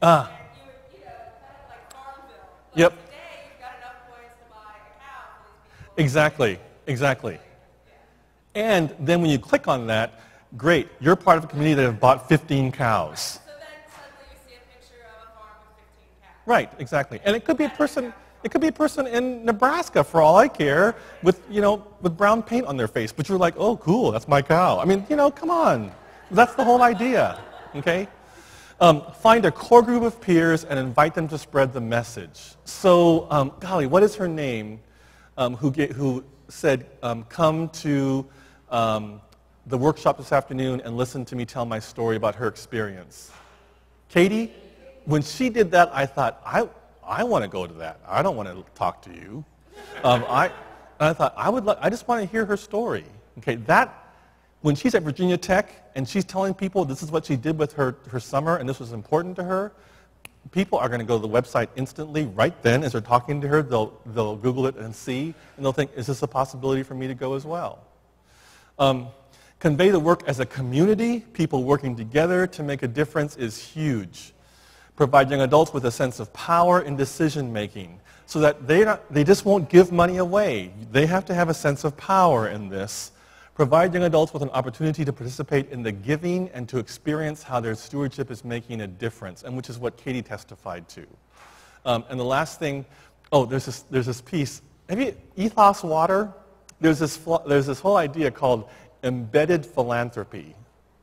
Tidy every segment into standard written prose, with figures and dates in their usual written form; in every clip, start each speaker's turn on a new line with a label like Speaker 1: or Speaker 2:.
Speaker 1: And you would, kind of like Farmville. But
Speaker 2: Yep.
Speaker 1: today, you've got enough points to buy a cow for these people.
Speaker 2: Exactly, exactly. And then when you click on that, great, you're part of a community that have bought 15 cows.
Speaker 1: So then suddenly you see a picture of a farm with 15 cows.
Speaker 2: Right, exactly. And it could be a person in Nebraska for all I care with, with brown paint on their face, but you're like, "Oh, cool, that's my cow." I mean, come on. That's the whole idea, okay? Find a core group of peers and invite them to spread the message. So, golly, what is her name who said, come to the workshop this afternoon and listen to me tell my story about her experience? Katie? When she did that, I thought, I want to go to that. I don't want to talk to you. I thought, I just want to hear her story. Okay, when she's at Virginia Tech and she's telling people this is what she did with her summer and this was important to her, people are going to go to the website instantly right then as they're talking to her. They'll Google it and see, and they'll think, is this a possibility for me to go as well? Convey the work as a community. People working together to make a difference is huge. Provide young adults with a sense of power in decision making so that they just won't give money away. They have to have a sense of power in this. Provide young adults with an opportunity to participate in the giving and to experience how their stewardship is making a difference, and which is what Katie testified to. And the last thing, there's this piece. Maybe Ethos Water. There's this whole idea called embedded philanthropy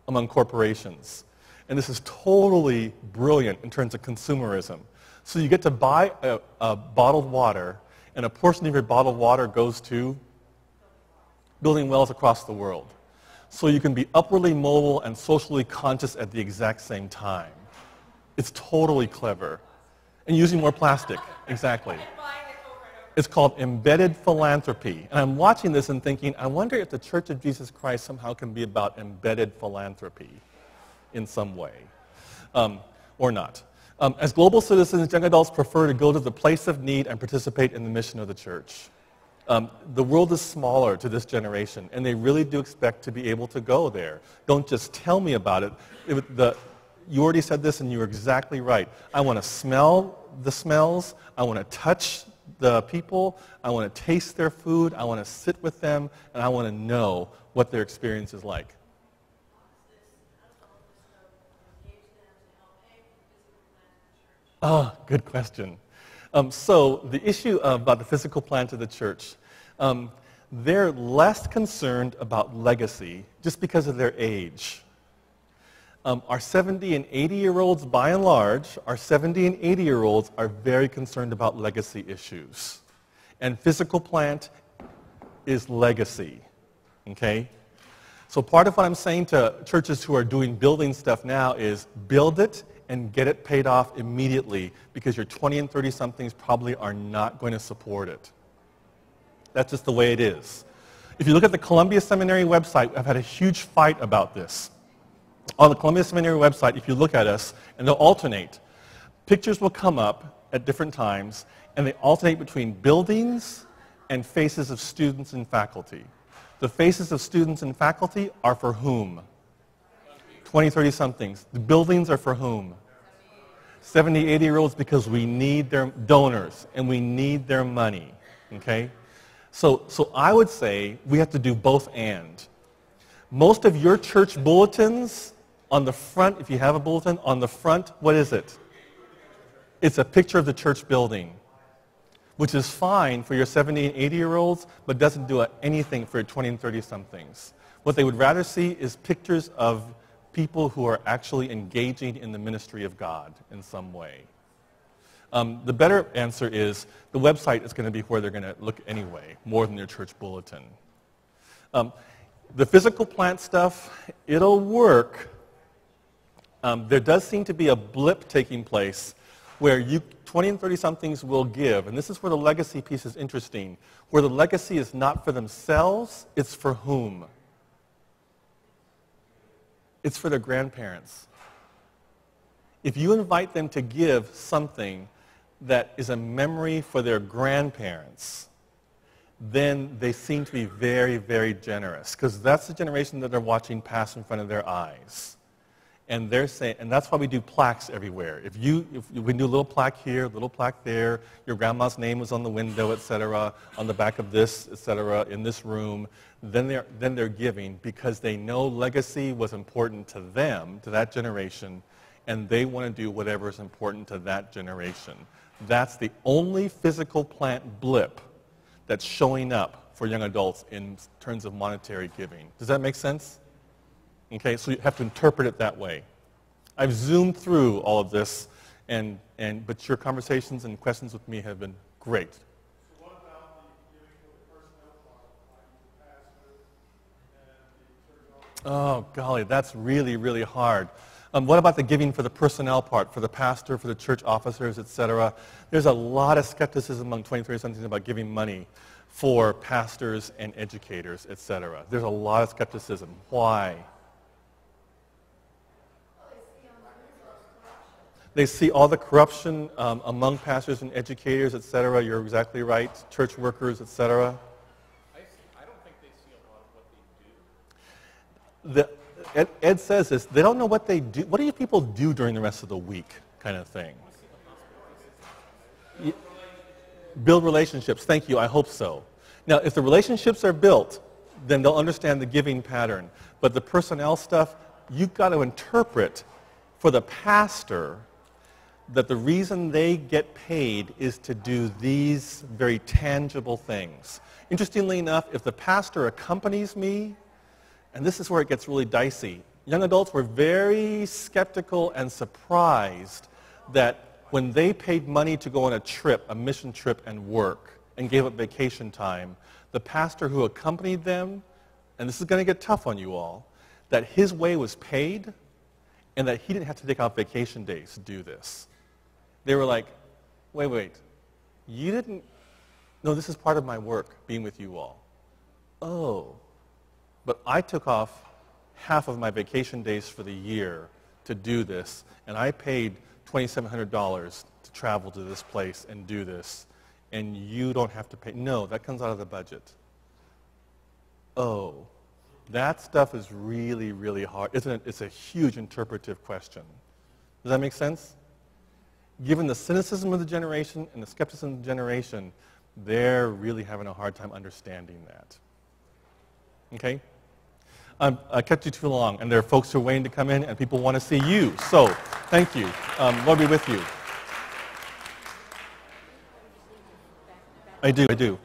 Speaker 2: among corporations. And this is totally brilliant in terms of consumerism. So you get to buy a bottled water, and a portion of your bottled water goes to building wells across the world. So you can be upwardly mobile and socially conscious at the exact same time. It's totally clever. And using more plastic, exactly. It's called embedded philanthropy. And I'm watching this and thinking, I wonder if the Church of Jesus Christ somehow can be about embedded philanthropy in some way, or not. As global citizens, young adults prefer to go to the place of need and participate in the mission of the church. The world is smaller to this generation, and they really do expect to be able to go there. Don't just tell me about it. You already said this, and you were exactly right. I want to smell the smells. I want to touch the people. I want to taste their food. I want to sit with them, and I want to know what their experience is like. Oh, good question. So the issue about the physical plan to the church, they're less concerned about legacy just because of their age. Our 70 and 80-year-olds, by and large, our 70 and 80-year-olds are very concerned about legacy issues. And physical plant is legacy, okay? So part of what I'm saying to churches who are doing building stuff now is build it and get it paid off immediately, because your 20 and 30-somethings probably are not going to support it. That's just the way it is. If you look at the Columbia Seminary website, I've had a huge fight about this. On the Columbia Seminary website, if you look at us, and they'll alternate, pictures will come up at different times, and they alternate between buildings and faces of students and faculty. The faces of students and faculty are for whom? 20, 30-somethings. The buildings are for whom? 70, 80-year-olds, because we need their donors and we need their money, okay? So I would say we have to do both and. Most of your church bulletins, on the front, if you have a bulletin, on the front, what is it? It's a picture of the church building, which is fine for your 70 and 80-year-olds, but doesn't do anything for your 20 and 30-somethings. What they would rather see is pictures of people who are actually engaging in the ministry of God in some way. The better answer is the website is going to be where they're going to look anyway, more than their church bulletin. The physical plant stuff, it'll work. There does seem to be a blip taking place where 20 and 30-somethings will give, and this is where the legacy piece is interesting, where the legacy is not for themselves, it's for whom? It's for their grandparents. If you invite them to give something that is a memory for their grandparents, then they seem to be very, very generous, because that's the generation that they're watching pass in front of their eyes. And they're saying, and that's why we do plaques everywhere. If we do a little plaque here, a little plaque there, your grandma's name was on the window, et cetera, on the back of this, et cetera, in this room, then they're giving because they know legacy was important to them, to that generation, and they want to do whatever is important to that generation. That's the only physical plant blip that's showing up for young adults in terms of monetary giving. Does that make sense? Okay, so you have to interpret it that way. I've zoomed through all of this, but your conversations and questions with me have been great.
Speaker 3: So what about the giving for the personnel part, like the pastor and the church officer?
Speaker 2: Oh, golly, that's really, really hard. What about the giving for the personnel part, for the pastor, for the church officers, et cetera? There's a lot of skepticism among 20-30-somethings about giving money for pastors and educators, et cetera. There's a lot of skepticism. Why? They see all the corruption among pastors and educators, et cetera. You're exactly right. Church workers, et cetera.
Speaker 4: I don't think they see a lot of what they do.
Speaker 2: Ed says this. They don't know what they do. What do you people do during the rest of the week, kind of thing? Build relationships. Thank you. I hope so. Now, if the relationships are built, then they'll understand the giving pattern. But the personnel stuff, you've got to interpret for the pastor that the reason they get paid is to do these very tangible things. Interestingly enough, if the pastor accompanies me, and this is where it gets really dicey, young adults were very skeptical and surprised that when they paid money to go on a trip, a mission trip and work, and gave up vacation time, the pastor who accompanied them, and this is going to get tough on you all, that his way was paid and that he didn't have to take out vacation days to do this. They were like, wait, you didn't, no, this is part of my work, being with you all. Oh, but I took off half of my vacation days for the year to do this, and I paid $2,700 to travel to this place and do this, and you don't have to pay. No, that comes out of the budget. Oh, that stuff is really, really hard, isn't it? It's a huge interpretive question. Does that make sense? Given the cynicism of the generation and the skepticism of the generation, they're really having a hard time understanding that. Okay? I kept you too long, and there are folks who are waiting to come in, and people want to see you. So, thank you. Lord be with you. I do.